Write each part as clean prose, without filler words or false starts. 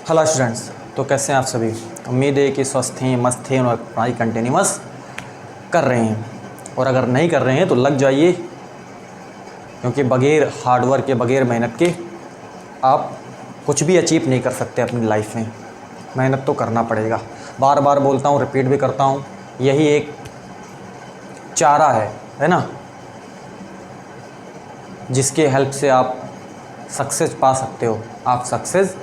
Hello students, तो कैसे हैं आप सभी। उम्मीद है कि स्वस्थ हैं, मस्त हैं और पढ़ाई कंटिन्यूअस कर रहे हैं। और अगर नहीं कर रहे हैं तो लग जाइए, क्योंकि बगैर हार्डवर्क के, बगैर मेहनत के आप कुछ भी अचीव नहीं कर सकते अपनी लाइफ में। मेहनत तो करना पड़ेगा। बार बार बोलता हूँ, रिपीट भी करता हूँ, यही एक चारा है ना, जिसके हेल्प से आप सक्सेस पा सकते हो। आप सक्सेस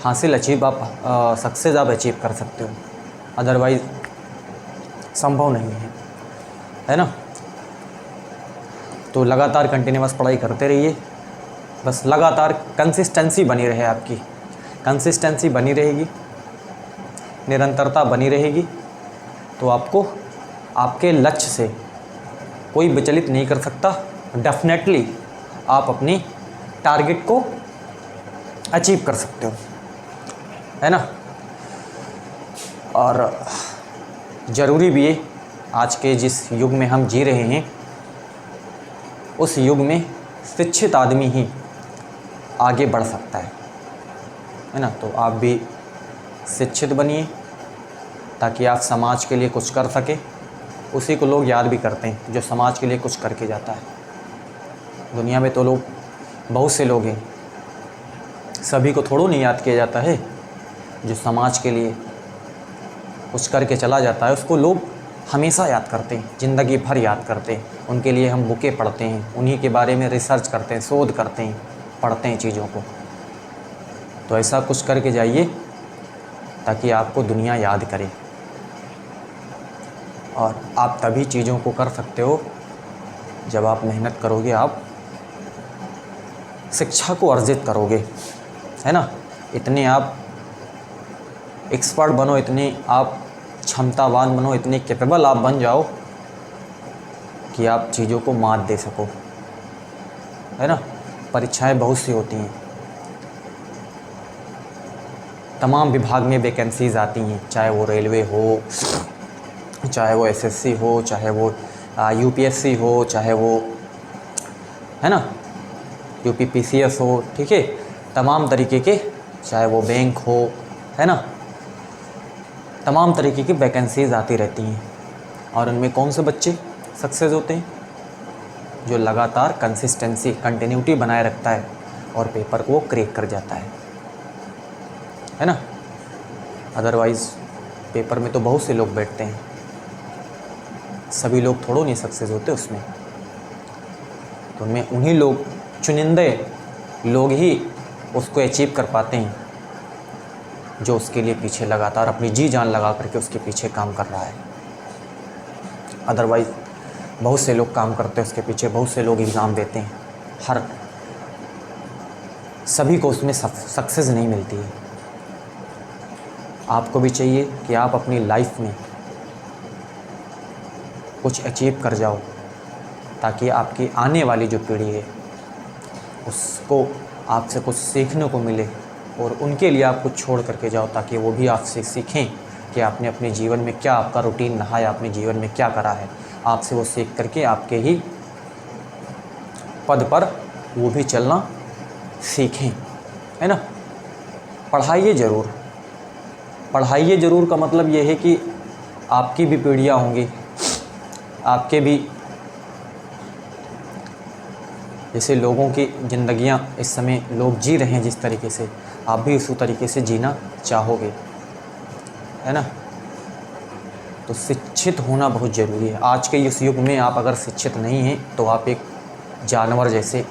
हासिल सक्सेस आप अचीव कर सकते हो, अदरवाइज़ संभव नहीं है ना। तो लगातार कंटिन्यूअस पढ़ाई करते रहिए, बस लगातार कंसिस्टेंसी बनी रहे, आपकी कंसिस्टेंसी बनी रहेगी, निरंतरता बनी रहेगी, तो आपको आपके लक्ष्य से कोई विचलित नहीं कर सकता। डेफिनेटली आप अपनी टारगेट को अचीव कर सकते हो, है ना। और ज़रूरी भी है, आज के जिस युग में हम जी रहे हैं, उस युग में शिक्षित आदमी ही आगे बढ़ सकता है ना। तो आप भी शिक्षित बनिए ताकि आप समाज के लिए कुछ कर सके। उसी को लोग याद भी करते हैं जो समाज के लिए कुछ करके जाता है। दुनिया में तो लोग, बहुत से लोग हैं, सभी को थोड़ो नहीं याद किया जाता है। जो समाज के लिए कुछ करके चला जाता है उसको लोग हमेशा याद करते हैं, ज़िंदगी भर याद करते हैं। उनके लिए हम बुकें पढ़ते हैं, उन्हीं के बारे में रिसर्च करते हैं, शोध करते हैं, पढ़ते हैं चीज़ों को। तो ऐसा कुछ करके जाइए ताकि आपको दुनिया याद करे। और आप तभी चीज़ों को कर सकते हो जब आप मेहनत करोगे, आप शिक्षा को अर्जित करोगे, है ना। इतने आप एक्सपर्ट बनो, इतने आप क्षमतावान बनो, इतने कैपेबल आप बन जाओ कि आप चीज़ों को मात दे सको, है ना। परीक्षाएं बहुत सी होती हैं, तमाम विभाग में वैकेंसीज़ आती हैं, चाहे वो रेलवे हो, चाहे वो एसएससी हो, चाहे वो यूपीएससी हो, चाहे वो, है ना, यूपीपीसीएस हो, ठीक है। तमाम तरीके के, चाहे वो बैंक हो, है ना, तमाम तरीके की वैकेंसीज़ आती रहती हैं। और उनमें कौन से बच्चे सक्सेस होते हैं? जो लगातार कंसिस्टेंसी, कंटिन्यूटी बनाए रखता है और पेपर को वो क्रैक कर जाता है ना। अदरवाइज़ पेपर में तो बहुत से लोग बैठते हैं, सभी लोग थोड़ो नहीं सक्सेस होते उसमें। तो उनमें उन्हीं लोग, चुनिंदे लोग ही उसको अचीव कर पाते हैं, जो उसके लिए पीछे लगातार अपनी जी जान लगा करके उसके पीछे काम कर रहा है। अदरवाइज़ बहुत से लोग काम करते हैं उसके पीछे, बहुत से लोग एग्ज़ाम देते हैं, हर सभी को उसमें सक्सेस नहीं मिलती है। आपको भी चाहिए कि आप अपनी लाइफ में कुछ अचीव कर जाओ, ताकि आपकी आने वाली जो पीढ़ी है उसको आपसे कुछ सीखने को मिले, और उनके लिए आप कुछ छोड़ करके जाओ, ताकि वो भी आपसे सीखें कि आपने अपने जीवन में क्या, आपका रूटीन रहा है, आपने जीवन में क्या करा है। आपसे वो सीख करके आपके ही पद पर वो भी चलना सीखें, है ना। पढ़ाइए ज़रूर, पढ़ाइए ज़रूर का मतलब ये है कि आपकी भी पीढ़ियाँ होंगी, आपके भी जैसे लोगों की ज़िंदगियाँ इस समय लोग जी रहे हैं, जिस तरीके से आप भी उसी तरीके से जीना चाहोगे, है ना। तो शिक्षित होना बहुत ज़रूरी है। आज के इस युग में आप अगर शिक्षित नहीं हैं तो आप एक जानवर जैसे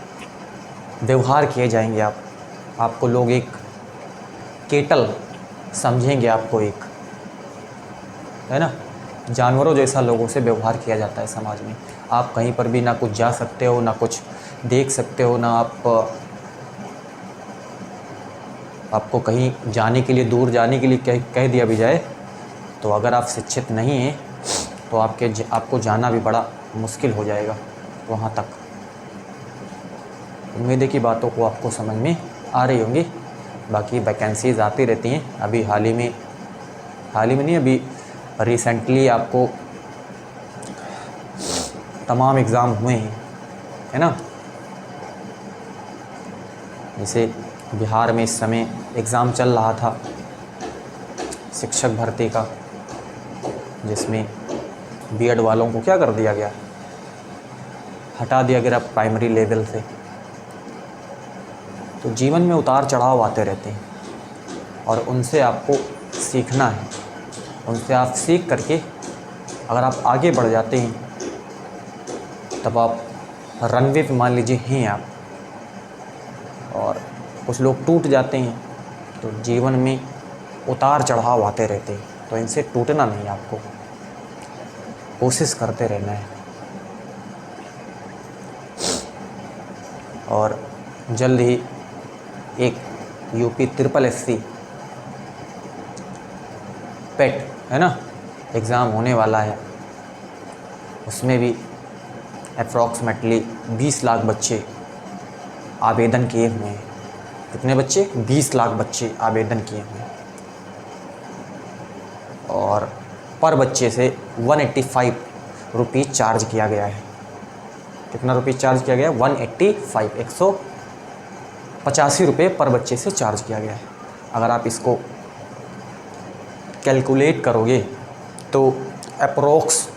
व्यवहार किए जाएंगे। आपको लोग एक केटल समझेंगे, आपको एक, है ना, जानवरों जैसा लोगों से व्यवहार किया जाता है समाज में। आप कहीं पर भी ना कुछ जा सकते हो, ना कुछ देख सकते हो, ना आपको कहीं जाने के लिए, दूर जाने के लिए कह दिया भी जाए, तो अगर आप शिक्षित नहीं हैं तो आपको जाना भी बड़ा मुश्किल हो जाएगा वहाँ तक। उम्मीद है कि बातों को आपको समझ में आ रही होंगी। बाकी वैकेंसीज़ आती रहती हैं। अभी हाल ही में नहीं, अभी रिसेंटली आपको तमाम एग्ज़ाम हुए हैं, है ना। जैसे बिहार में इस समय एग्ज़ाम चल रहा था शिक्षक भर्ती का, जिसमें बीएड वालों को क्या कर दिया गया, हटा दिया गया प्राइमरी लेवल से। तो जीवन में उतार चढ़ाव आते रहते हैं और उनसे आपको सीखना है। उनसे आप सीख करके अगर आप आगे बढ़ जाते हैं तब आप रनवे पे मान लीजिए हैं आप, और कुछ लोग टूट जाते हैं। तो जीवन में उतार चढ़ाव आते रहते हैं, तो इनसे टूटना नहीं, आपको कोशिश करते रहना है। और जल्द ही एक यूपी SSS पेट है ना एग्ज़ाम होने वाला है। उसमें भी अप्रॉक्सीमेटली 20 लाख बच्चे आवेदन किए हुए हैं। कितने बच्चे? 20 लाख बच्चे आवेदन किए हुए हैं। और पर बच्चे से 185 रुपीज़ चार्ज किया गया है। कितना रुपीज़ चार्ज किया गया? 185, 185 रुपये पर बच्चे से चार्ज किया गया है। अगर आप इसको कैलकुलेट करोगे तो अप्रोक्स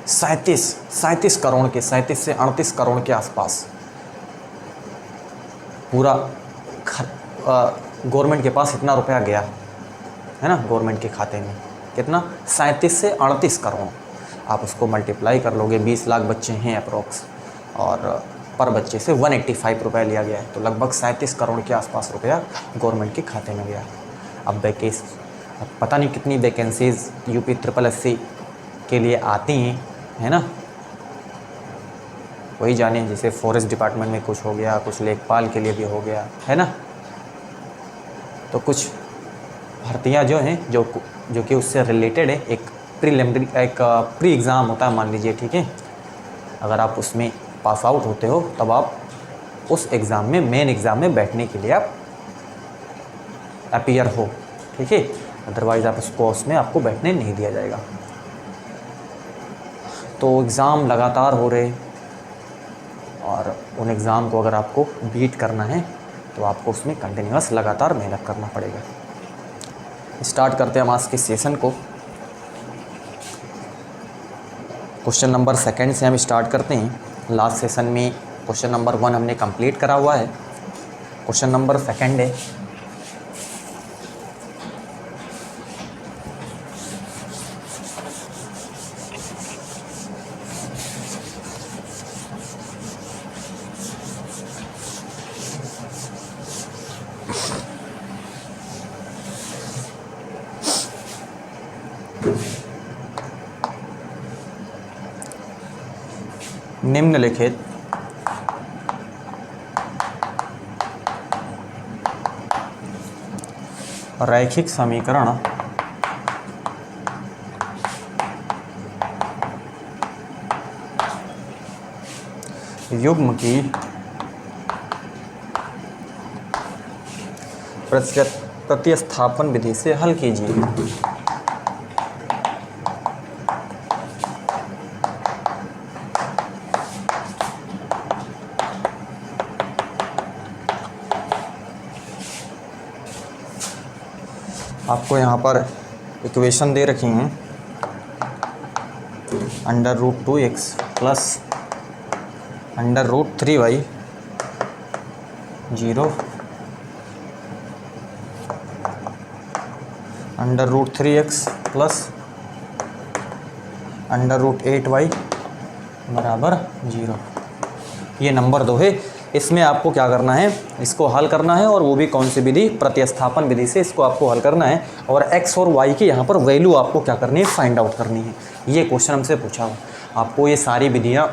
37 करोड़ के, 37 से 38 करोड़ के आसपास पूरा गवर्नमेंट के पास इतना रुपया गया है ना, गवर्नमेंट के खाते में। कितना? 37 से 38 करोड़। आप उसको मल्टीप्लाई कर लोगे, 20 लाख बच्चे हैं अप्रोक्स, और पर बच्चे से 185 रुपये लिया गया है, तो लगभग 37 करोड़ के आसपास रुपया गवर्नमेंट के खाते में गया। अब पता नहीं कितनी वैकेंसीज़ यूपी SSS के लिए आती हैं, है ना, वही जाने। जैसे फॉरेस्ट डिपार्टमेंट में कुछ हो गया, कुछ लेखपाल के लिए भी हो गया, है ना। तो कुछ भर्तियां जो हैं जो कि उससे रिलेटेड है। एक प्री एग्ज़ाम होता है मान लीजिए, ठीक है। अगर आप उसमें पास आउट होते हो तब आप उस एग्ज़ाम में, मेन एग्ज़ाम में बैठने के लिए आप अपीयर हो, ठीक है। अदरवाइज़ आप उसमें आपको बैठने नहीं दिया जाएगा। तो एग्ज़ाम लगातार हो रहे, और उन एग्ज़ाम को अगर आपको बीट करना है तो आपको उसमें कंटिन्यूअस लगातार मेहनत करना पड़ेगा। स्टार्ट करते हैं हम आज के सेशन को। क्वेश्चन नंबर 2 से हम स्टार्ट करते हैं। लास्ट सेशन में क्वेश्चन नंबर 1 हमने कंप्लीट करा हुआ है। क्वेश्चन नंबर 2 है, निम्नलिखित रैखिक समीकरण युग्म की प्रतिस्थापन विधि से हल कीजिए। आपको यहाँ पर इक्वेशन दे रखी हैं, √2x plus √3y 0 √3x plus √8y बराबर 0। ये नंबर 2 है। इसमें आपको क्या करना है, इसको हल करना है, और वो भी कौन सी विधि? प्रतिस्थापन विधि से इसको आपको हल करना है। और x और y की यहाँ पर वैल्यू आपको क्या करनी है? फाइंड आउट करनी है। ये क्वेश्चन हमसे पूछा हो। आपको ये सारी विधियाँ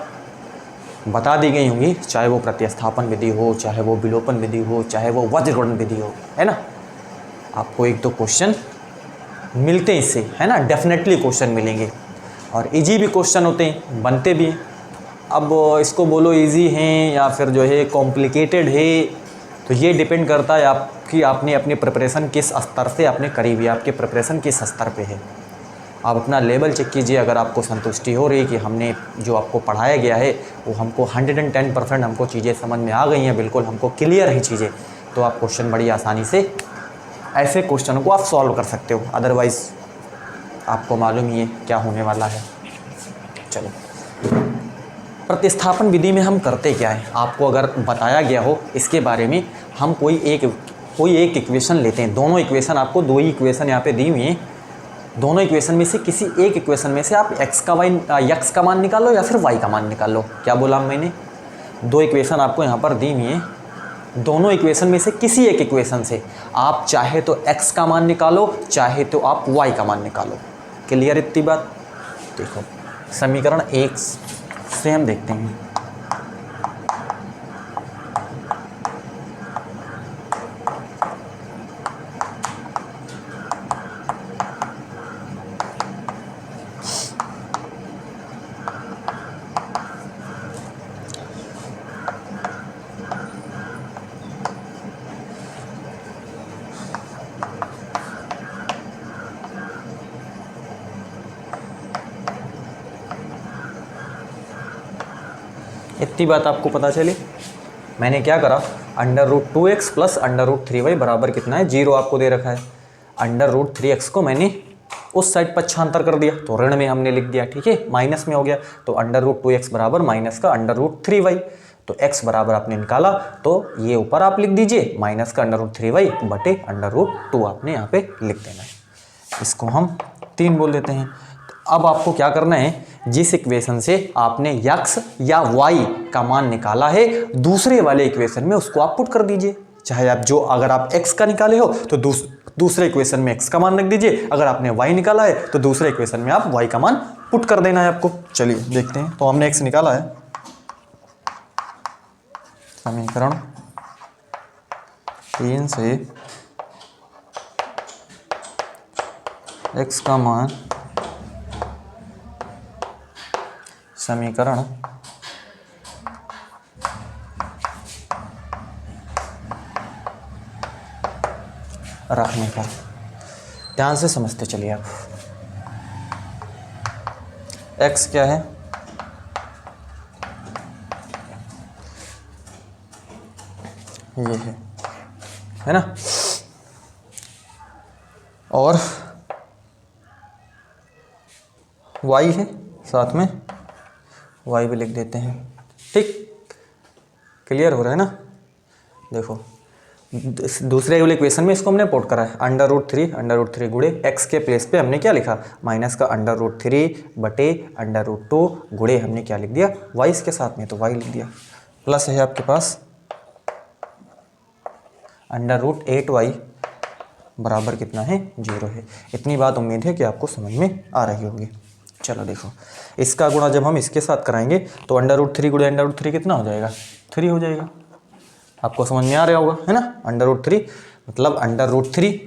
बता दी गई होंगी, चाहे वो प्रतिस्थापन विधि हो, चाहे वो विलोपन विधि हो, चाहे वो वज्रगुणन विधि हो, है ना। आपको 1-2 क्वेश्चन मिलते हैं इससे, है ना, डेफिनेटली क्वेश्चन मिलेंगे। और ईजी भी क्वेश्चन होते हैं, बनते भी हैं। अब इसको बोलो इजी हैं या फिर जो है कॉम्प्लिकेटेड है, तो ये डिपेंड करता है आपने अपनी प्रिपरेशन किस स्तर से आपने करी हुई है, आपके प्रिपरेशन किस स्तर पे है। आप अपना लेवल चेक कीजिए। अगर आपको संतुष्टि हो रही है कि हमने जो आपको पढ़ाया गया है वो हमको 110% हमको चीज़ें समझ में आ गई हैं, बिल्कुल हमको क्लियर हैं चीज़ें, तो आप क्वेश्चन बड़ी आसानी से ऐसे क्वेश्चन को आप सॉल्व कर सकते हो। अदरवाइज़ आपको मालूम ही है क्या होने वाला है। चलो, प्रतिस्थापन विधि में हम करते क्या है, आपको अगर बताया गया हो इसके बारे में, हम कोई एक इक्वेशन लेते हैं। दोनों इक्वेशन, आपको दो ही इक्वेशन यहाँ पे दी हुई हैं, दोनों इक्वेशन में से किसी एक इक्वेशन में से आप एक्स का मान निकालो या फिर वाई का मान निकालो। क्या बोला मैंने, दो इक्वेशन आपको यहाँ पर दी हुई हैं, दोनों इक्वेशन में से किसी एक इक्वेशन से आप चाहे तो x का मान निकालो, चाहे तो आप y का मान निकालो। क्लियर इतनी बात। देखो समीकरण 1 से हम देखते हैं, इतनी बात आपको पता चली। मैंने क्या करा, √2x प्लस √3y बराबर कितना है, 0 आपको दे रखा है। √3x को मैंने उस साइड पक्षांतर कर दिया तो ऋण में हमने लिख दिया, ठीक है, माइनस में हो गया। तो √2x बराबर माइनस का √3y, तो x बराबर आपने निकाला तो ये ऊपर आप लिख दीजिए माइनस का √3y बटे √2 आपने यहाँ पे लिख देना है। इसको हम 3 बोल देते हैं। अब आपको क्या करना है, जिस इक्वेशन से आपने x या y का मान निकाला है दूसरे वाले इक्वेशन में उसको आप पुट कर दीजिए। चाहे आप अगर आप x का निकाले हो तो दूसरे इक्वेशन में x का मान रख दीजिए, अगर आपने y निकाला है तो दूसरे इक्वेशन में आप y का मान पुट कर देना है आपको। चलिए देखते हैं। तो हमने x निकाला है, समीकरण 3 से x का मान समीकरण रखने पर ध्यान से समझते चलिए आप। x क्या है, ये है ना, और y है, साथ में y भी लिख देते हैं। ठीक, क्लियर हो रहा है ना। देखो दूसरे वाले इक्वेशन में इसको हमने पुट करा है, √3 गुणे x के प्लेस पे हमने क्या लिखा, माइनस का √3 बटे √2 गुणे हमने क्या लिख दिया, y इसके साथ में, तो y लिख दिया। प्लस है आपके पास √8y बराबर कितना है, 0 है। इतनी बात उम्मीद है कि आपको समझ में आ रही होगी। चलो देखो, इसका गुणा जब हम इसके साथ कराएंगे तो √3 गुणे √3 कितना हो जाएगा, 3 हो जाएगा। आपको समझ में आ रहा होगा, है ना। √3 मतलब √3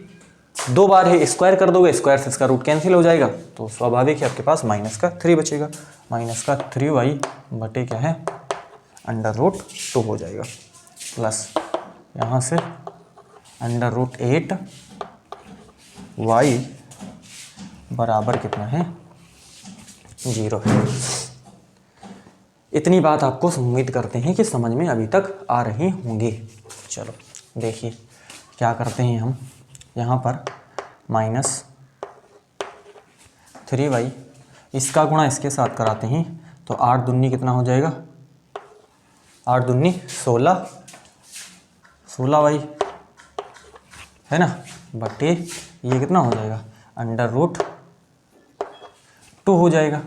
दो बार है, स्क्वायर कर दोगे, स्क्वायर से इसका रूट कैंसिल हो जाएगा, तो स्वाभाविक है आपके पास माइनस का 3 बचेगा। माइनस का 3y बटे क्या है, √2 हो जाएगा। प्लस यहाँ से √8y बराबर कितना है, 0 है। इतनी बात आपको उम्मीद करते हैं कि समझ में अभी तक आ रही होंगी। चलो देखिए क्या करते हैं हम, यहाँ पर माइनस 3y इसका गुणा इसके साथ कराते हैं तो 8 दूनी कितना हो जाएगा, 8 दूनी 16y है ना, बटे ये कितना हो जाएगा, √2 हो जाएगा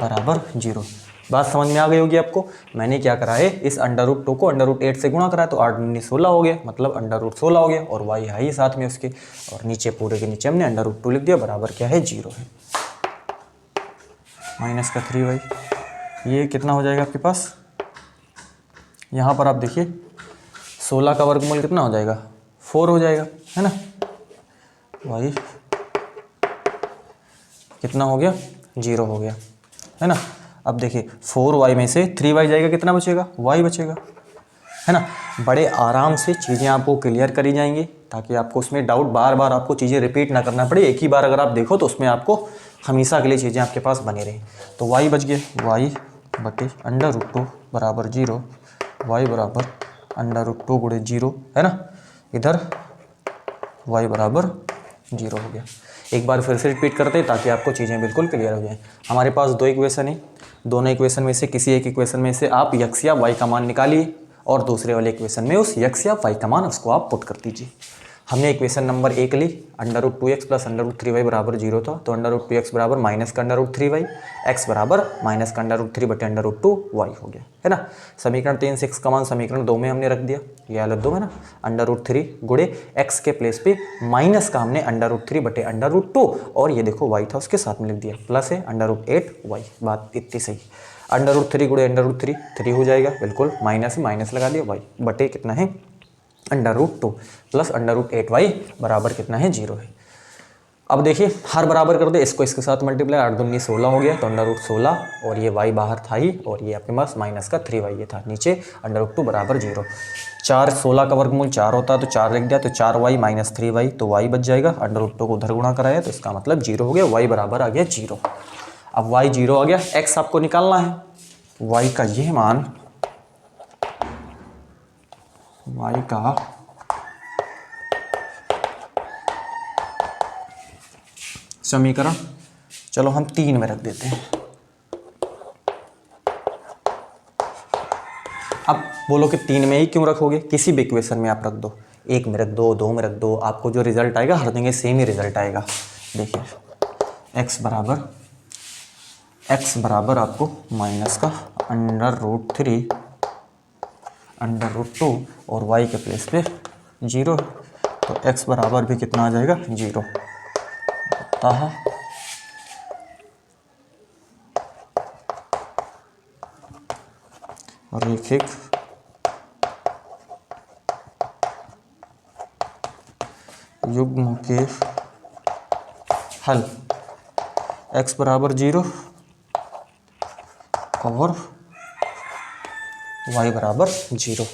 बराबर 0। बात समझ में आ गई होगी आपको। मैंने क्या करा है, इस √2 को √8 से गुणा करा तो 8 दूनी 16 हो गया, मतलब √16 हो गया, और y है ही साथ में उसके, और नीचे पूरे के नीचे हमने √2 लिख दिया, बराबर क्या है, 0 है। माइनस का 3y ये कितना हो जाएगा आपके पास, यहाँ पर आप देखिए 16 का वर्गमूल कितना हो जाएगा, 4 हो जाएगा, है ना। y कितना हो गया, 0 हो गया, है ना। अब देखिए 4y में से 3y जाएगा, कितना बचेगा, y बचेगा, है ना। बड़े आराम से चीज़ें आपको क्लियर करी जाएंगी ताकि आपको उसमें डाउट बार बार आपको चीज़ें रिपीट ना करना पड़े। एक ही बार अगर आप देखो तो उसमें आपको हमेशा के लिए चीज़ें आपके पास बनी रही। तो y बच गया, y बटे √2 बराबर 0, y बराबर √2 गुणे 0, है ना। इधर y बराबर 0 हो गया। एक बार फिर से रिपीट करते हैं ताकि आपको चीज़ें बिल्कुल क्लियर हो जाएं। हमारे पास दो इक्वेशन है, दोनों इक्वेशन में से किसी एक इक्वेशन में से आप x या y का मान निकालिए और दूसरे वाले इक्वेशन में उस x या y का मान उसको आप पुट कर दीजिए। हमने इक्वेशन नंबर 1 ली, √2x प्लस √3y बराबर 0 था, तो √2x बराबर माइनस का √3y, x बराबर माइनस का √3 बटे √2y हो गया, है ना। समीकरण 3 से x का मान समीकरण 2 में हमने रख दिया, ये हालत 2 है ना। √3 गुणे x के प्लेस पे माइनस का हमने √3 बटे √2 और ये देखो y था उसके साथ में लिख दिया, प्लस है √8y। बात इतनी सही। √3 गुणे √3 3 हो जाएगा, बिल्कुल माइनस माइनस लगा दिया, y बटे कितना है √2 प्लस √8y बराबर कितना है 0 है। अब देखिए हर बराबर कर दे, इसको इसके साथ मल्टीप्लाई, 8 दूनी 16 हो गया, तो √16 और ये y बाहर था ही और ये आपके पास माइनस का 3y ये था नीचे, √2 बराबर 0। 4 16 का वर्गमूल 4 होता है तो 4 लिख दिया, तो 4y माइनस 3y, तो y बच जाएगा, √2 को उधर गुणा कराया तो इसका मतलब 0 हो गया, y बराबर आ गया 0। अब y 0 आ गया, x आपको निकालना है, y का यह मान, y का समीकरण चलो हम 3 में रख देते हैं। अब बोलो कि 3 में ही क्यों रखोगे, किसी भी इक्वेशन में आप रख दो, 1 में रख दो, 2 में रख दो, आपको जो रिजल्ट आएगा हर जगह सेम ही रिजल्ट आएगा। देखिए x बराबर आपको माइनस का √3 √2 और y के प्लेस पे 0, तो x बराबर भी कितना आ जाएगा 0। रैखिक युग्म के हल x बराबर 0 और y बराबर 0।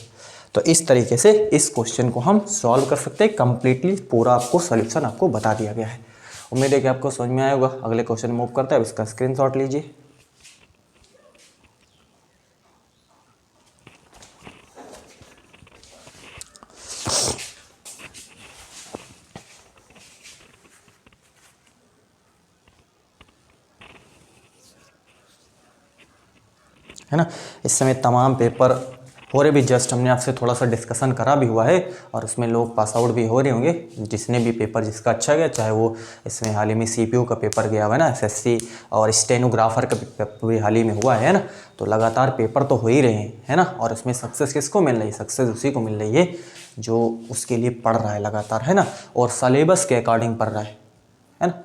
तो इस तरीके से इस क्वेश्चन को हम सॉल्व कर सकते हैं। कंप्लीटली पूरा आपको सॉल्यूशन आपको बता दिया गया है। उम्मीद है कि आपको समझ में आया होगा। अगले क्वेश्चन मूव करते हैं, अब इसका स्क्रीनशॉट लीजिए। है ना, इस समय तमाम पेपर हो रहे भी, जस्ट हमने आपसे थोड़ा सा डिस्कशन करा भी हुआ है और उसमें लोग पास आउट भी हो रहे होंगे। जिसने भी पेपर जिसका अच्छा गया, चाहे वो इसमें हाल ही में सीपीयू का पेपर गया हुआ है ना, एसएससी और स्टेनोग्राफर का पेपर भी हाल ही में हुआ है ना, तो लगातार पेपर तो हो ही रहे हैं, है ना। और उसमें सक्सेस किसको मिल रही है, सक्सेस उसी को मिल रही है जो उसके लिए पढ़ रहा है लगातार, है ना, और सलेबस के अकॉर्डिंग पढ़ रहा है ना।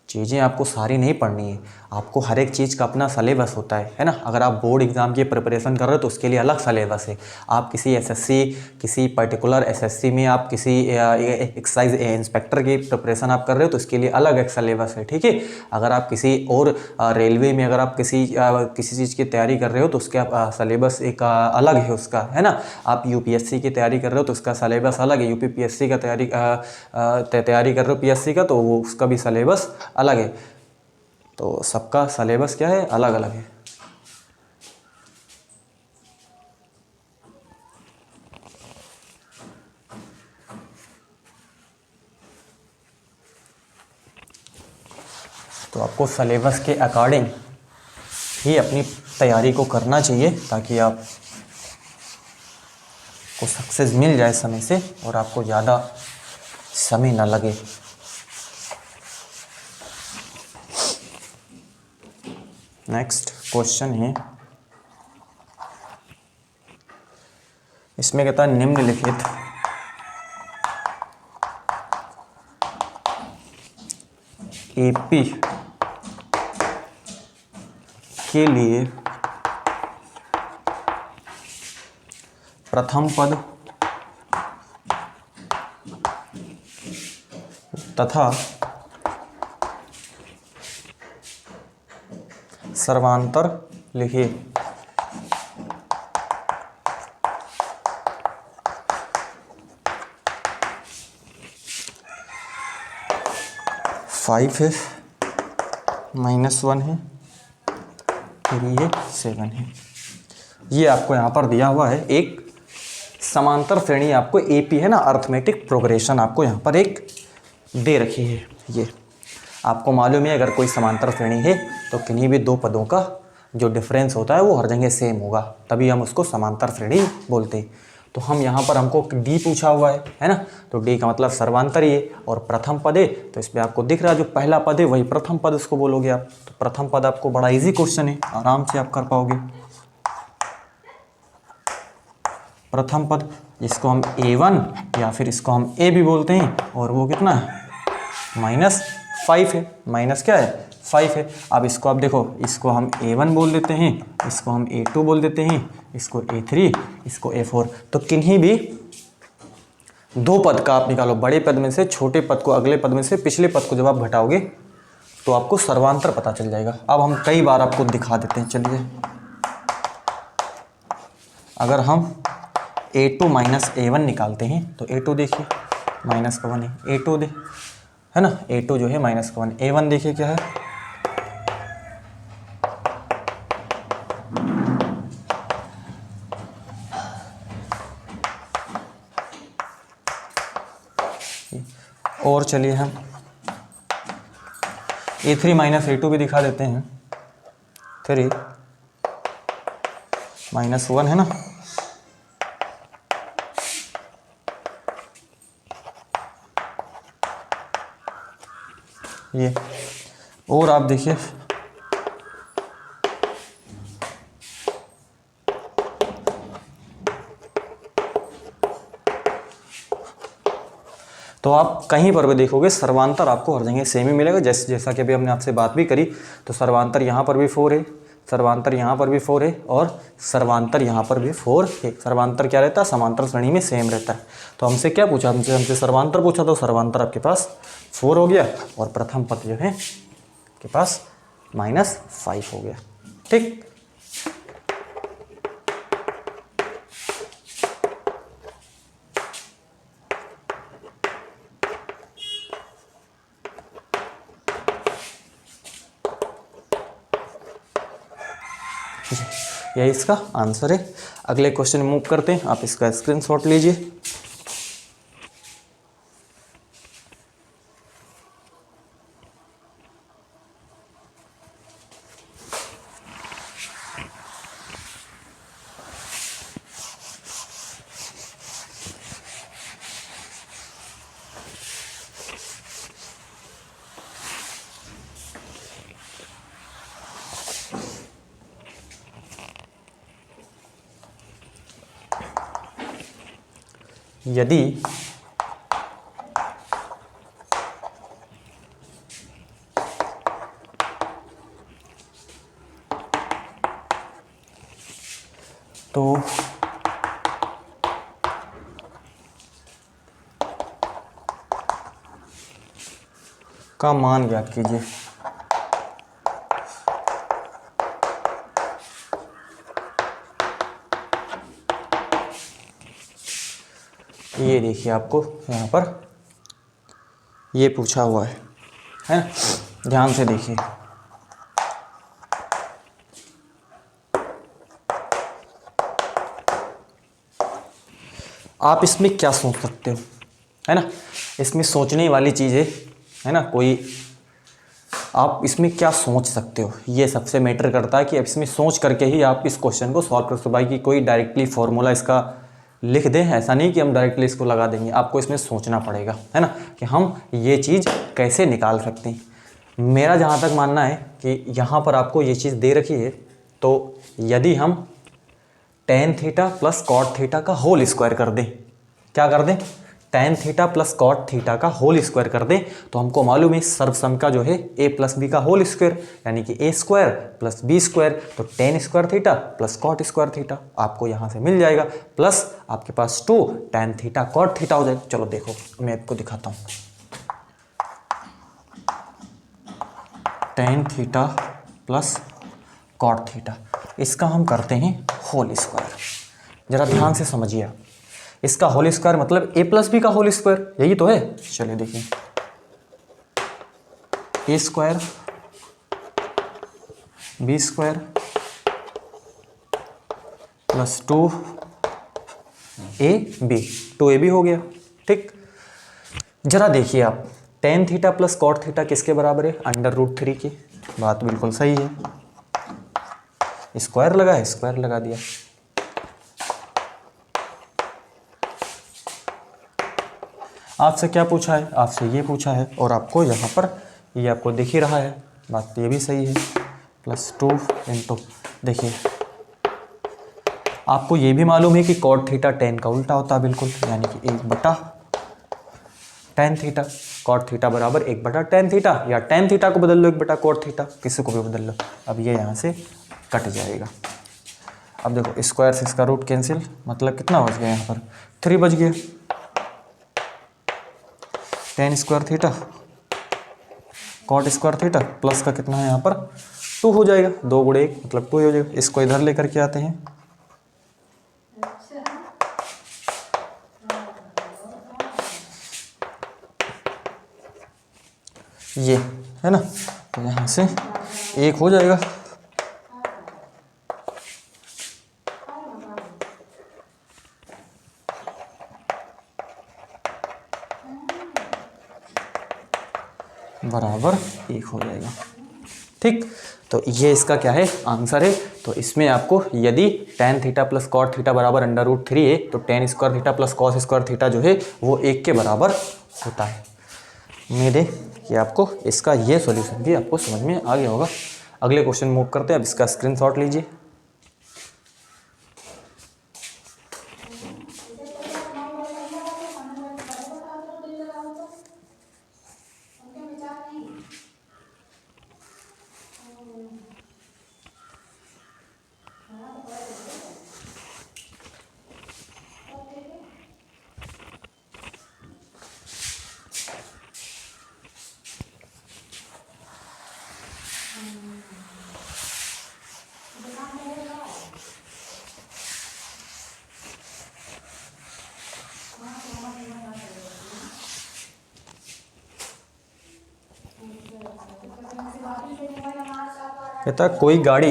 चीज़ें आपको सारी नहीं पढ़नी है, आपको हर एक चीज़ का अपना सलेबस होता है ना। अगर आप बोर्ड एग्ज़ाम की प्रिपरेशन कर रहे हो तो उसके लिए अलग सलेबस है। आप किसी एसएससी, किसी पर्टिकुलर एसएससी में आप किसी एक्साइज इंस्पेक्टर की प्रिपरेशन आप कर रहे हो तो उसके लिए अलग एक सलेबस है, ठीक है। अगर आप किसी और रेलवे में अगर आप किसी चीज़ की तैयारी कर रहे हो तो उसका सलेबस एक अलग है उसका, है ना। आप यूपीएससी की तैयारी कर रहे हो तो उसका सलेबस अलग है। यूपीपीएससी का तैयारी कर रहे हो पीएससी का, तो वो उसका भी सलेबस अलग है। तो सबका सलेबस क्या है, अलग अलग है। तो आपको सलेबस के अकॉर्डिंग ही अपनी तैयारी को करना चाहिए ताकि आप को सक्सेस मिल जाए समय से और आपको ज़्यादा समय ना लगे। नेक्स्ट क्वेश्चन है, इसमें कहता है निम्नलिखित एपी के लिए प्रथम पद तथा सर्वांतर लिखिए। 5 है, -1 है, फिर ये 7 है। ये आपको यहाँ पर दिया हुआ है एक समांतर श्रेणी आपको एपी है ना, अर्थमेटिक प्रोग्रेशन आपको यहाँ पर एक दे रखी है। ये आपको मालूम है अगर कोई समांतर श्रेणी है तो किन्हीं भी दो पदों का जो डिफरेंस होता है वो हर जगह सेम होगा, तभी हम उसको समांतर श्रेणी बोलते हैं। तो हम यहाँ पर हमको डी पूछा हुआ है ना, तो डी का मतलब सर्वांतर ही है और प्रथम पद है, तो इसमें आपको दिख रहा है जो पहला पद है वही प्रथम पद उसको बोलोगे आप। तो प्रथम पद आपको बड़ा इजी क्वेश्चन है, आराम से आप कर पाओगे। प्रथम पद जिसको हम A1 या फिर इसको हम A भी बोलते हैं, और वो कितना है -5 है। माइनस क्या है 5 है। अब इसको आप देखो, इसको हम A1 बोल देते हैं, इसको हम A2 बोल देते हैं, इसको A3, इसको A4। तो किन्हीं भी दो पद का आप निकालो, बड़े पद में से छोटे पद को, अगले पद में से पिछले पद को जब आप घटाओगे तो आपको सर्वांतर पता चल जाएगा। अब हम कई बार आपको दिखा देते हैं। चलिए, अगर हम A2 माइनस A1 निकालते हैं तो A2 देखिए माइनस का 1 है, A2 है ना, A2 जो है माइनस का 1, A1 देखिए क्या है और चलिए हम A3 माइनस A2 भी दिखा देते हैं, 3 माइनस 1 है ना, ये। और आप देखिए तो आप कहीं पर भी देखोगे सर्वांतर आपको हर जगह सेम ही मिलेगा। जैसा कि अभी हमने आपसे बात भी करी, तो सर्वांतर यहाँ पर भी 4 है, सर्वांतर यहाँ पर भी 4 है और सर्वांतर यहाँ पर भी 4 है। सर्वांतर क्या रहता है, समांतर श्रेणी में सेम रहता है। तो हमसे क्या पूछा, हमसे सर्वांतर पूछा, तो सर्वांतर आपके पास 4 हो गया और प्रथम पद जो है आपके पास -5 हो गया। ठीक, यही इसका आंसर है। अगले क्वेश्चन मूव करते हैं, आप इसका स्क्रीनशॉट लीजिए। यदि तो का मान ज्ञात कीजिए। ये देखिए आपको यहाँ पर ये पूछा हुआ है ना, ध्यान से देखिए। आप इसमें क्या सोच सकते हो, है ना, इसमें सोचने वाली चीज़ है ना, कोई आप इसमें क्या सोच सकते हो, ये सबसे मैटर करता है कि आप इसमें सोच करके ही आप इस क्वेश्चन को सॉल्व कर सकते हो। भाई कि कोई डायरेक्टली फॉर्मूला इसका लिख दें, ऐसा नहीं कि हम डायरेक्टली इसको लगा देंगे, आपको इसमें सोचना पड़ेगा, है ना, कि हम ये चीज़ कैसे निकाल सकते हैं। मेरा जहाँ तक मानना है कि यहाँ पर आपको ये चीज़ दे रखी है, तो यदि हम tan theta plus cot theta का होल स्क्वायर कर दें, क्या कर दें, tan theta plus cot theta का होल स्क्वायर कर दें, तो हमको मालूम है सर्वसम का जो है a प्लस बी का होल स्क्वायर, यानी कि a square plus B square, तो tan square theta plus cot square theta आपको यहाँ से मिल जाएगा, प्लस आपके पास 2 tan थीटा कॉट थीटा हो जाएगा। चलो देखो मैं आपको दिखाता हूँ, tan theta plus cot theta, इसका हम करते हैं होल स्क्वायर। जरा ध्यान से समझिए, इसका होल स्क्वायर मतलब a प्लस बी का होल स्क्वायर, यही तो है। चलिए देखिए, a square B square plus 2 AB, 2AB हो गया। ठीक, जरा देखिए आप, tan theta plus cot theta किसके बराबर है? √3 की। बात बिल्कुल सही है, स्क्वायर लगा है, स्क्वायर लगा दिया। आपसे क्या पूछा है? आपसे ये पूछा है, और आपको यहाँ पर ये आपको दिख ही रहा है, बात ये भी सही है। +2 इंटू, देखिए आपको ये भी मालूम है कि cot थीटा tan का उल्टा होता है बिल्कुल, यानी कि 1/tan थीटा। cot थीटा बराबर 1/tan थीटा, या tan थीटा को बदल लो 1/cot थीटा, किसी को भी बदल लो। अब ये यहाँ से कट जाएगा। अब देखो स्क्वायर से इसका रूट कैंसिल, मतलब कितना बच गया यहाँ पर? 3 बच गया। tan square theta cot square theta plus का कितना है यहाँ पर? 2 हो जाएगा। 2 गुणे 1 मतलब 2 हो जाएगा। इसको इधर लेकर के आते हैं, ये है ना, तो यहाँ से 1 हो जाएगा। बराबर 1 हो जाएगा। ठीक, तो ये इसका क्या है? आंसर है। तो इसमें आपको यदि tan theta plus cot theta बराबर √3 है, तो tan square theta plus cos square theta जो है वो 1 के बराबर होता है। उम्मीद है कि आपको इसका ये सॉल्यूशन भी आपको समझ में आ गया होगा। अगले क्वेश्चन मूव करते हैं। अब इसका स्क्रीनशॉट लीजिए। कहता कोई गाड़ी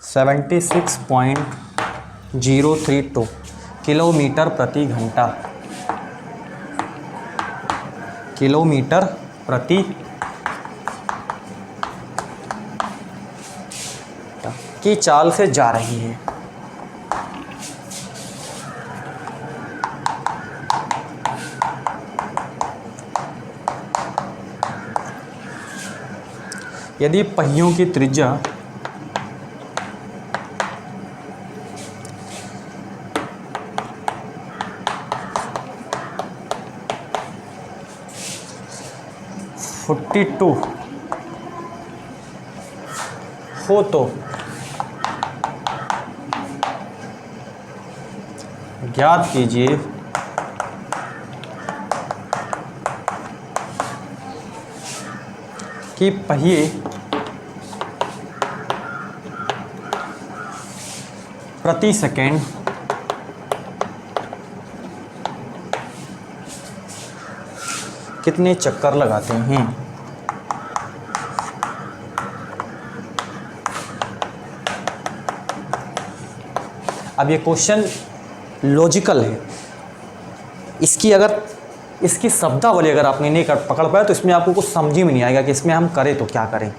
76.032 किलोमीटर प्रति घंटा, किलोमीटर प्रति की चाल से जा रही है। यदि पहियों की त्रिज्या 42 हो तो ज्ञात कीजिए कि पहिए प्रति सेकेंड कितने चक्कर लगाते हैं। अब ये क्वेश्चन लॉजिकल है। इसकी शब्दावली अगर आपने नहीं पकड़ पाया तो इसमें आपको कुछ समझ ही में नहीं आएगा कि इसमें हम करें तो क्या करें,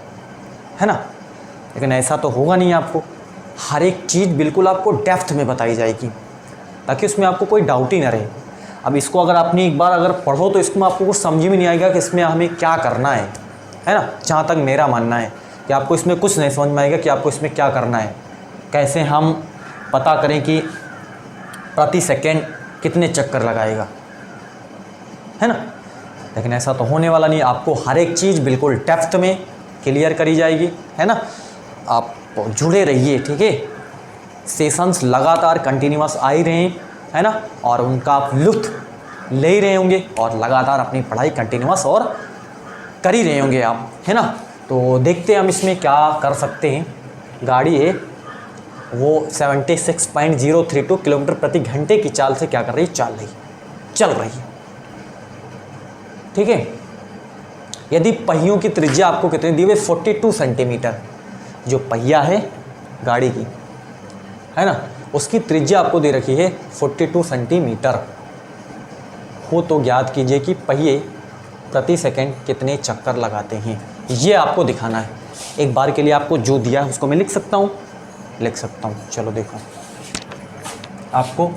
है ना। लेकिन ऐसा तो होगा नहीं, आपको हर एक चीज़ बिल्कुल आपको डेप्थ में बताई जाएगी ताकि उसमें आपको कोई डाउट ही ना रहे। अब इसको अगर आपने एक बार अगर पढ़ो तो इसमें आपको कुछ समझ में नहीं आएगा कि इसमें हमें क्या करना है ना। जहाँ तक मेरा मानना है कि आपको इसमें कुछ नहीं समझ में आएगा कि आपको इसमें क्या करना है, कैसे हम पता करें कि प्रति सेकेंड कितने चक्कर लगाएगा, है ना। लेकिन ऐसा तो होने वाला नहीं, आपको हर एक चीज़ बिल्कुल डेप्थ में क्लियर करी जाएगी, है ना। आप जुड़े रहिए, ठीक है। सेशंस लगातार कंटिन्यूअस आ ही रहे हैं, है ना, और उनका आप लुत्फ ले ही रहे होंगे और लगातार अपनी पढ़ाई कंटिन्यूअस और कर ही रहे होंगे आप, है ना। तो देखते हैं हम इसमें क्या कर सकते हैं। गाड़ी है वो 76.032 किलोमीटर प्रति घंटे की चाल से क्या कर रही है? चल रही है, ठीक है। यदि पहियों की त्रिज्या आपको कितनी दी हुई, 42 सेंटीमीटर, जो पहिया है गाड़ी की, है ना, उसकी त्रिज्या आपको दे रखी है 42 सेंटीमीटर हो, तो ज्ञात कीजिए कि पहिए प्रति सेकंड कितने चक्कर लगाते हैं। ये आपको दिखाना है। एक बार के लिए आपको जो दिया है उसको मैं लिख सकता हूँ। चलो देखो, आपको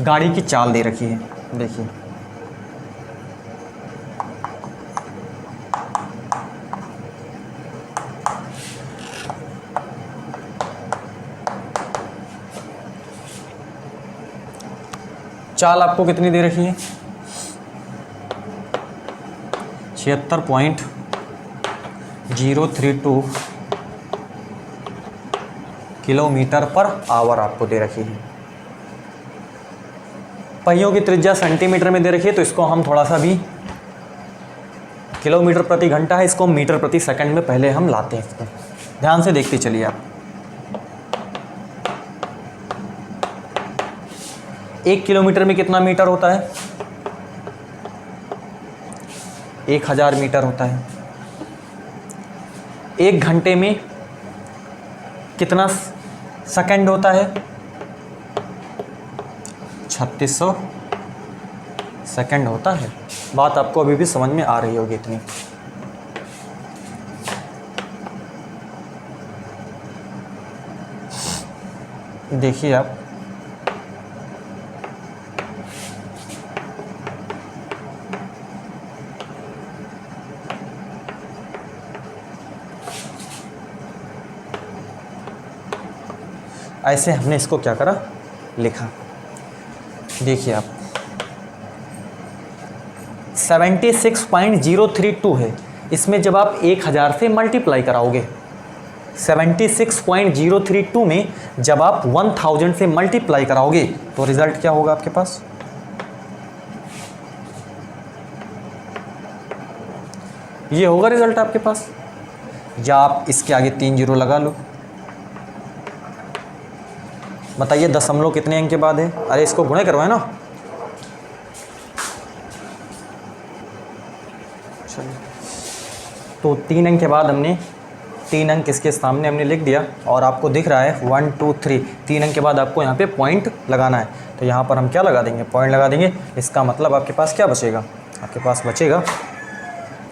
गाड़ी की चाल दे रखी है, देखिए चाल आपको कितनी दे रखी है, 76.032 किलोमीटर पर आवर आपको दे रखी है। पहियों की त्रिज्या सेंटीमीटर में दे रखी है, तो इसको हम थोड़ा सा भी, किलोमीटर प्रति घंटा है, इसको मीटर प्रति सेकंड में पहले हम लाते हैं। इसको ध्यान से देखते चलिए आप। 1 किलोमीटर में कितना मीटर होता है, 1000 मीटर होता है। 1 घंटे में कितना सेकंड होता है, 3600 सेकंड होता है। बात आपको अभी भी समझ में आ रही होगी इतनी। देखिए आप, ऐसे हमने इसको क्या करा, लिखा। देखिए आप, 76.032 है। इसमें जब आप 1000 से मल्टीप्लाई कराओगे, 76.032 में जब आप 1000 से मल्टीप्लाई कराओगे तो रिजल्ट क्या होगा आपके पास, ये होगा रिजल्ट आपके पास। या आप इसके आगे 3 जीरो लगा लो। बताइए दशमलव कितने अंक के बाद है, अरे इसको गुणे करवाए ना। चलिए, तो 3 अंक के बाद हमने 3 अंक इसके सामने हमने लिख दिया, और आपको दिख रहा है 1 2 3, 3 अंक के बाद आपको यहाँ पे पॉइंट लगाना है। तो यहाँ पर हम क्या लगा देंगे, पॉइंट लगा देंगे। इसका मतलब आपके पास क्या बचेगा, आपके पास बचेगा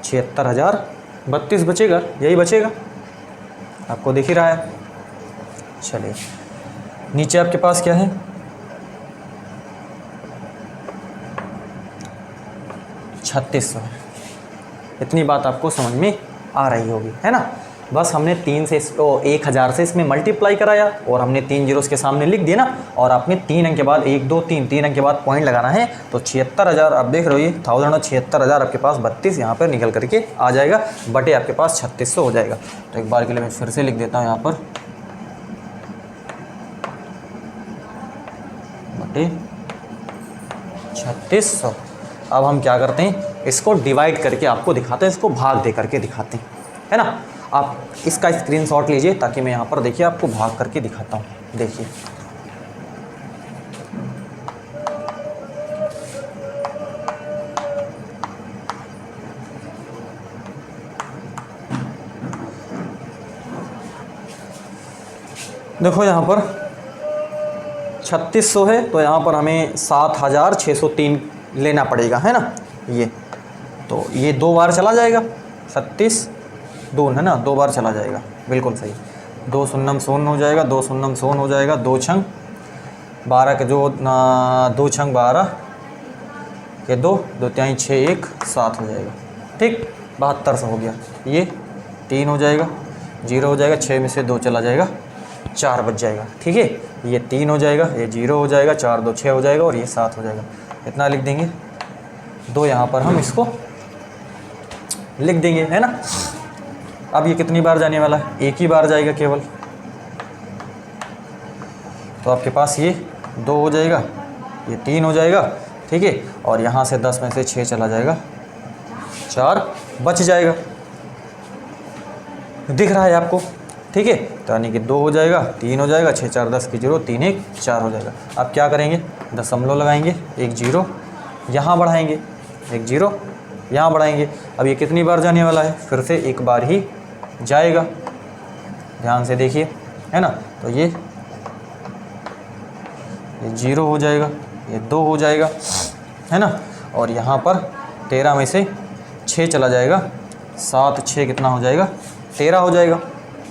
76,032 बचेगा, यही बचेगा, आपको दिख ही रहा है। चलिए, नीचे आपके पास क्या है, 3600। इतनी बात आपको समझ में आ रही होगी, है ना। बस हमने 3 से 1000 से इसमें मल्टीप्लाई कराया, और हमने 3 जीरो इसके सामने लिख दिया ना, और आपने 3 अंक के बाद 1 2 3 अंक के बाद पॉइंट लगाना है। तो 76,000 आप देख रहे हो, ये 1000 और 76,000 आपके पास 32 यहाँ पर निकल करके आ जाएगा, बटे आपके पास 3600 हो जाएगा। तो एक बार के लिए मैं फिर से लिख देता हूँ यहाँ पर, बटे 3600। अब हम क्या करते हैं, इसको डिवाइड करके आपको दिखाते हैं, इसको भाग दे करके दिखाते हैं, है ना। आप इसका स्क्रीनशॉट लीजिए, ताकि मैं यहाँ पर देखिए आपको भाग करके दिखाता हूँ। देखिए, देखो यहाँ पर 3600 है, तो यहाँ पर हमें 7603 लेना पड़ेगा, है ना। ये तो ये 2 बार चला जाएगा, 36 2 है ना, 2 बार चला जाएगा, बिल्कुल सही। 2 शून्यम शून्य हो जाएगा, 2 शून्यम शून्य हो जाएगा, 2 छंग 12 के जो 2 छंग 12 के 2 2 त्याई 6 1 7 हो जाएगा, ठीक। 7200 हो गया। ये 3 हो जाएगा, 0 हो जाएगा, 6 में से 2 चला जाएगा, 4 बच जाएगा, ठीक है। ये 3 हो जाएगा, ये 0 हो जाएगा, 4 2 6 हो जाएगा, और ये 7 हो जाएगा। इतना लिख देंगे। 2 यहाँ पर हम इसको लिख देंगे, है ना। अब ये कितनी बार जाने वाला है, एक ही बार जाएगा केवल। तो आपके पास ये 2 हो जाएगा, ये 3 हो जाएगा, ठीक है। और यहाँ से 10 में से 6 चला जाएगा, 4 बच जाएगा, दिख रहा है आपको, ठीक है। तो यानी कि 2 हो जाएगा, 3 हो जाएगा, 6 4 10 की 0, 3 1 4 हो जाएगा। अब क्या करेंगे, दशमलव लगाएंगे, 1 0 यहाँ बढ़ाएंगे, 1 0 यहाँ बढ़ाएंगे। अब ये कितनी बार जाने वाला है, फिर से एक बार ही जाएगा, ध्यान से देखिए, है ना। तो ये 0 हो जाएगा, ये 2 हो जाएगा, है ना। और यहाँ पर 13 में से 6 चला जाएगा, 7 6 कितना हो जाएगा, 13 हो जाएगा,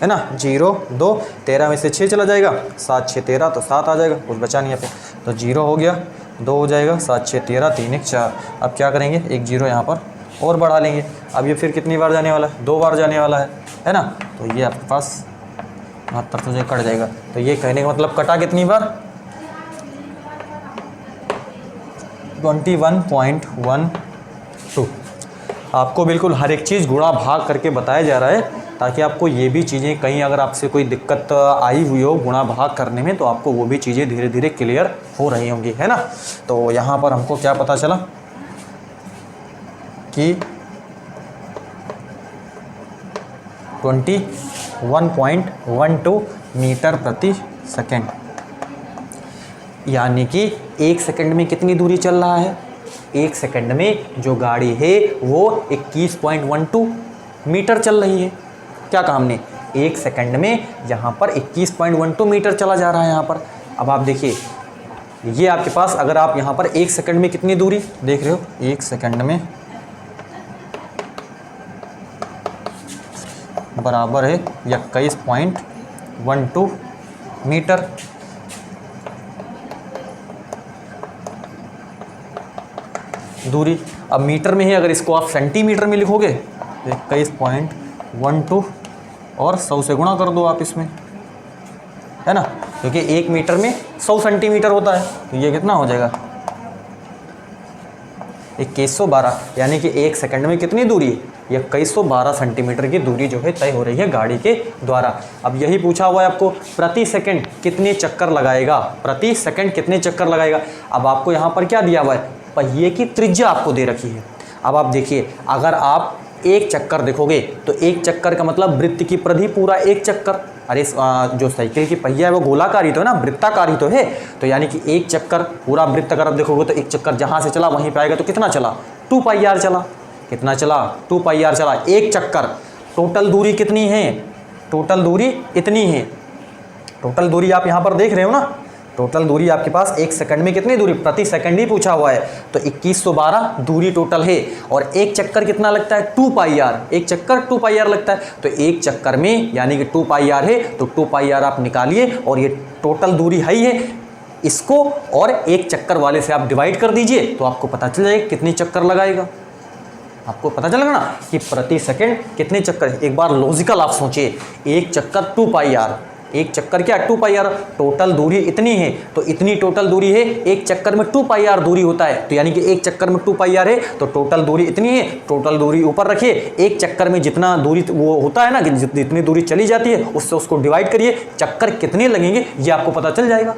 है ना। 0 2 13 में से 6 चला जाएगा, 7 6 13, तो 7 आ जाएगा, कुछ बचा नहीं यहाँ पे। तो 0 हो गया, 2 हो जाएगा, 7 6 13, 3 1 4। अब क्या करेंगे, एक 0 यहाँ पर और बढ़ा लेंगे। अब ये फिर कितनी बार जाने वाला है, 2 बार जाने वाला है ना। तो ये आपके पास 72 से कट जाएगा। तो ये कहने का मतलब कटा कितनी बार, 21.12। आपको बिल्कुल हर एक चीज़ गुणा भाग करके बताया जा रहा है, ताकि आपको ये भी चीज़ें कहीं अगर आपसे कोई दिक्कत आई हुई हो गुणा भाग करने में, तो आपको वो भी चीज़ें धीरे धीरे क्लियर हो रही होंगी, है ना। तो यहाँ पर हमको क्या पता चला कि 21.12 मीटर प्रति सेकेंड, यानी कि 1 सेकंड में कितनी दूरी चल रहा है, 1 सेकंड में जो गाड़ी है वो 21.12 मीटर चल रही है। क्या कहा हमने, 1 सेकंड में यहाँ पर 21.12 मीटर चला जा रहा है यहाँ पर। अब आप देखिए, ये आपके पास अगर आप यहाँ पर 1 सेकंड में कितनी दूरी देख रहे हो, 1 सेकंड में बराबर है 21.12 मीटर। दूरी अब मीटर में ही, अगर इसको आप सेंटीमीटर में लिखोगे 21.12 और 100 से गुणा कर दो आप इसमें, है ना, क्योंकि 1 मीटर में 100 सेंटीमीटर होता है। तो ये कितना हो जाएगा, 2112, यानी कि 1 सेकंड में कितनी दूरी है, 2112 सेंटीमीटर की दूरी जो है तय हो रही है गाड़ी के द्वारा। अब यही पूछा हुआ है आपको, प्रति सेकंड कितने चक्कर लगाएगा, प्रति सेकंड कितने चक्कर लगाएगा। अब आपको यहाँ पर क्या दिया हुआ है, पहिए की त्रिज्या आपको दे रखी है। अब आप देखिए, अगर आप एक चक्कर देखोगे तो एक चक्कर का मतलब वृत्त की परिधि पूरा एक चक्कर। अरे जो साइकिल की पहिया है वो गोलाकार ही तो है ना, वृत्ताकार ही तो है। तो यानी कि एक चक्कर पूरा वृत्त अगर आप देखोगे तो एक चक्कर जहाँ से चला वहीं पे आएगा, तो कितना चला, 2 पाई आर चला। कितना चला, 2 पाई आर चला एक चक्कर। टोटल दूरी कितनी है, टोटल दूरी इतनी है। टोटल दूरी आप यहाँ पर देख रहे हो ना, टोटल दूरी आपके पास 1 सेकंड में कितनी दूरी, प्रति सेकंड ही पूछा हुआ है, तो 2112 दूरी टोटल है। और एक चक्कर कितना लगता है, 2 पाई आर, एक चक्कर 2 पाई आर लगता है। तो एक चक्कर में यानी कि 2 पाई आर है, तो 2 पाई आर आप निकालिए, और ये टोटल दूरी है ही है, इसको और एक चक्कर वाले से आप डिवाइड कर दीजिए, तो आपको पता चल जाएगा कितने चक्कर लगाएगा। आपको पता चलेगा ना कि प्रति सेकंड कितने चक्कर है। एक बार लॉजिकल आप सोचिए, एक चक्कर 2 पाई आर, एक चक्कर क्या 2 पाई आर, टोटल दूरी इतनी है, तो इतनी टोटल दूरी है, एक चक्कर में 2 पाई आर दूरी होता है, तो यानी कि एक चक्कर में 2 पाई आर है, तो टोटल दूरी इतनी है। टोटल दूरी ऊपर रखिए, एक चक्कर में जितना दूरी वो होता है ना, कि जितनी दूरी चली जाती है उससे उसको डिवाइड करिए, चक्कर कितने लगेंगे ये आपको पता चल जाएगा,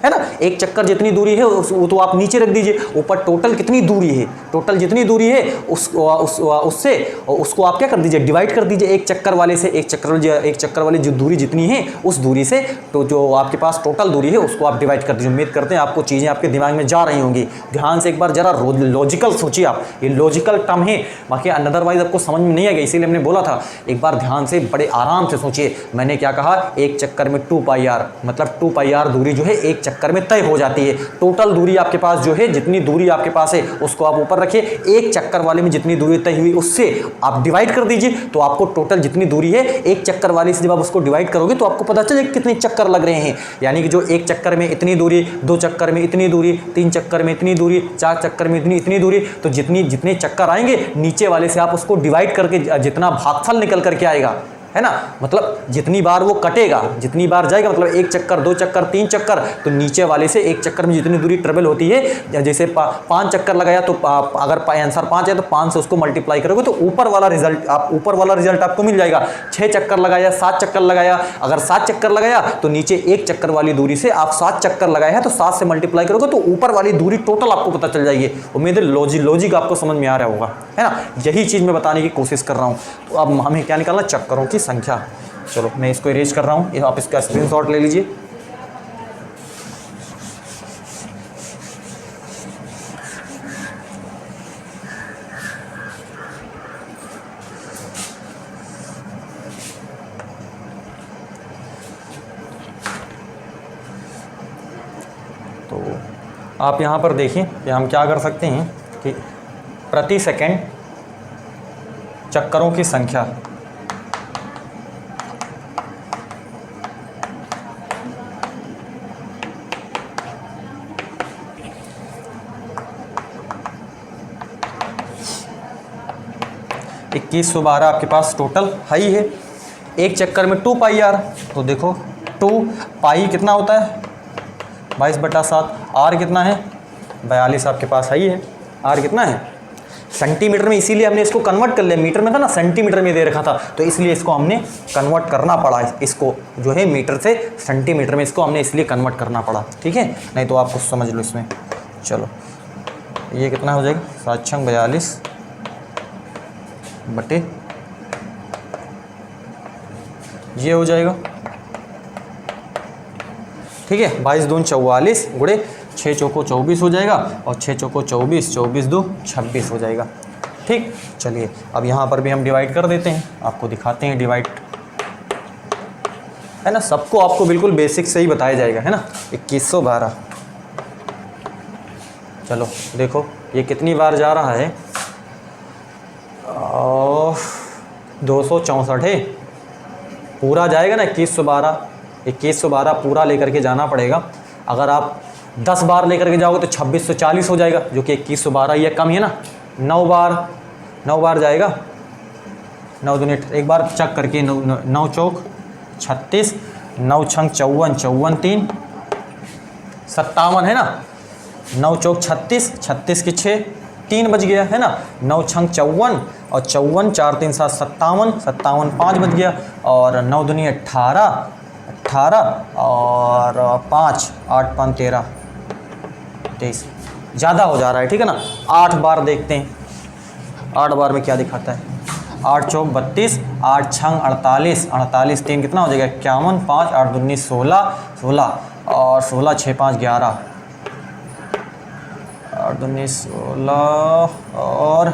है ना। एक चक्कर जितनी दूरी है वो तो आप नीचे रख दीजिए, ऊपर टोटल कितनी दूरी है, टोटल जितनी दूरी है उससे उसको आप क्या कर दीजिए, डिवाइड कर दीजिए एक चक्कर वाले से। एक चक्कर वाली जो दूरी जितनी है उस दूरी से, तो जो आपके पास टोटल दूरी है उसको आप डिवाइड कर दीजिए। उम्मीद करते हैं आपको चीज़ें आपके दिमाग में जा रही होंगी। ध्यान से एक बार जरा लॉजिकल सोचिए आप, ये लॉजिकल टर्म है, बाकी अदरवाइज आपको समझ में नहीं आएगा, इसीलिए हमने बोला था एक बार ध्यान से बड़े आराम से सोचिए। मैंने क्या कहा, एक चक्कर में 2 पाई आर, मतलब 2 पाई आर दूरी जो है एक चक्कर में तय हो जाती है। टोटल दूरी आपके पास जो है, जितनी दूरी आपके पास है उसको आप ऊपर रखिए, एक चक्कर वाले में जितनी दूरी तय हुई उससे आप डिवाइड कर दीजिए, तो आपको टोटल जितनी दूरी है एक चक्कर वाले से जब आप उसको डिवाइड करोगे तो आपको पता चलेगा कितने चक्कर लग रहे हैं। यानी कि जो एक चक्कर में इतनी दूरी, 2 चक्कर में इतनी दूरी, 3 चक्कर में इतनी दूरी, 4 चक्कर में इतनी दूरी, तो जितने चक्कर आएंगे नीचे वाले से आप उसको डिवाइड करके जितना भागफल निकल करके आएगा, है ना, मतलब जितनी बार वो कटेगा, जितनी बार जाएगा, मतलब 1 चक्कर, 2 चक्कर, 3 चक्कर, तो नीचे वाले से एक चक्कर में जितनी दूरी ट्रेवल होती है, जैसे 5 चक्कर लगाया तो अगर आंसर 5 है तो 5 से उसको मल्टीप्लाई करोगे तो ऊपर वाला रिजल्ट आपको मिल जाएगा। 6 चक्कर लगाया, 7 चक्कर लगाया, अगर 7 चक्कर लगाया तो नीचे एक चक्कर वाली दूरी से आप 7 चक्कर लगाए हैं, तो 7 से मल्टीप्लाई करोगे तो ऊपर वाली दूरी टोटल आपको पता चल जाएगी। उम्मीद है लॉजिक आपको समझ में आ रहा होगा, है ना। यही चीज़ मैं बताने की कोशिश कर रहा हूँ। तो अब हमें क्या निकालना, चक्करों की संख्या। चलो मैं इसको इरेज कर रहा हूँ, आप इसका स्क्रीनशॉट ले लीजिए। तो आप यहाँ पर देखिए कि हम क्या कर सकते हैं कि प्रति सेकंड चक्करों की संख्या इक्कीस सौ 12 आपके पास टोटल हाई है। एक चक्कर में 2 पाई आर, तो देखो 2 पाई कितना होता है 22/7, आर कितना है 42 आपके पास हाई है। आर कितना है सेंटीमीटर में, इसीलिए हमने इसको कन्वर्ट कर लिया। मीटर में था ना, सेंटीमीटर में दे रखा था, तो इसलिए इसको हमने कन्वर्ट करना पड़ा। इसको जो है मीटर से सेंटीमीटर में इसको हमने इसलिए कन्वर्ट करना पड़ा, ठीक है। नहीं तो आप कुछ समझ लो इसमें। चलो ये कितना हो जाएगा 7×42 बटे ये हो जाएगा, ठीक है। 22×2 44 गुणे 6 चौको 24 हो जाएगा, और 6 चौको 24, 24×2 26 हो जाएगा, ठीक। चलिए अब यहाँ पर भी हम डिवाइड कर देते हैं, आपको दिखाते हैं डिवाइड, है ना। सबको आपको बिल्कुल बेसिक से ही बताया जाएगा, है ना। 2112, चलो देखो ये कितनी बार जा रहा है, 264 है। पूरा जाएगा ना 2112 पूरा लेकर के जाना पड़ेगा। अगर आप 10 बार लेकर के जाओगे तो 2640 हो जाएगा, जो कि 2112 ये कम है ना। 9 बार जाएगा, 9 दूनी, एक बार चेक करके 9 चौक 36, 9 छंग 54, 54 3 57 है ना। 9 चौक 36, 36 के 6 3 बज गया, है ना। 9 छंग 54, और 54 4 3 7 57, 57 5 बज गया, और 9 दूनी 18, 18 और 5 8 5 13 23, ज़्यादा हो जा रहा है, ठीक है ना। 8 बार देखते हैं, 8 बार में क्या दिखाता है। 8 चौक 32, 8 छंग 48, 48 3 कितना हो जाएगा 51, 5 8 दूनी 16, 16 और 16 6 5 11, 8 दूनी 16 और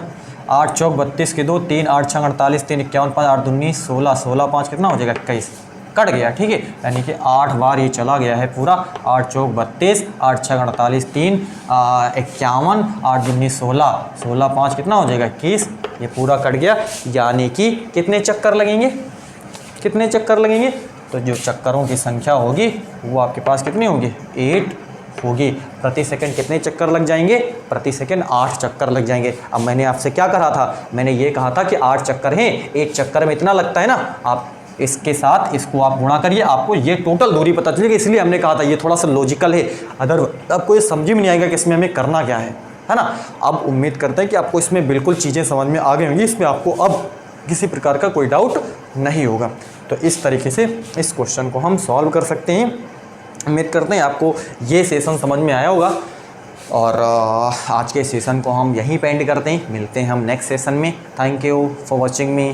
8 चौक 32 के 2 3, 8 छंग 48 3 51 5 8 दूनी 16, 16 5 कितना हो जाएगा 21, कट गया, ठीक है। यानी कि 8 बार ये चला गया है पूरा। 8 चौक 32, 8 छंग 48 3 51, 8 दूनी 16, 16 5 कितना हो जाएगा 21, ये पूरा कट गया। यानी कि कितने चक्कर लगेंगे, कितने चक्कर लगेंगे, तो जो चक्करों की संख्या होगी वो आपके पास कितनी होगी 8 होगी। प्रति सेकंड कितने चक्कर लग जाएंगे, प्रति सेकंड 8 चक्कर लग जाएंगे। अब मैंने आपसे क्या कहा था, मैंने ये कहा था कि 8 चक्कर हैं, एक चक्कर में इतना लगता है ना। आप इसके साथ इसको आप गुणा करिए, आपको ये टोटल दूरी पता चलेगी। इसलिए हमने कहा था ये थोड़ा सा लॉजिकल है, अदर आपको ये समझ में नहीं आएगा कि इसमें हमें करना क्या है ना। अब उम्मीद करते हैं कि आपको इसमें बिल्कुल चीज़ें समझ में आ गई होंगी, इसमें आपको अब किसी प्रकार का कोई डाउट नहीं होगा। तो इस तरीके से इस क्वेश्चन को हम सॉल्व कर सकते हैं। उम्मीद करते हैं आपको ये सेशन समझ में आया होगा, और आज के सेशन को हम यहीं पे एंड करते हैं। मिलते हैं हम नेक्स्ट सेशन में। Thank you for watching me.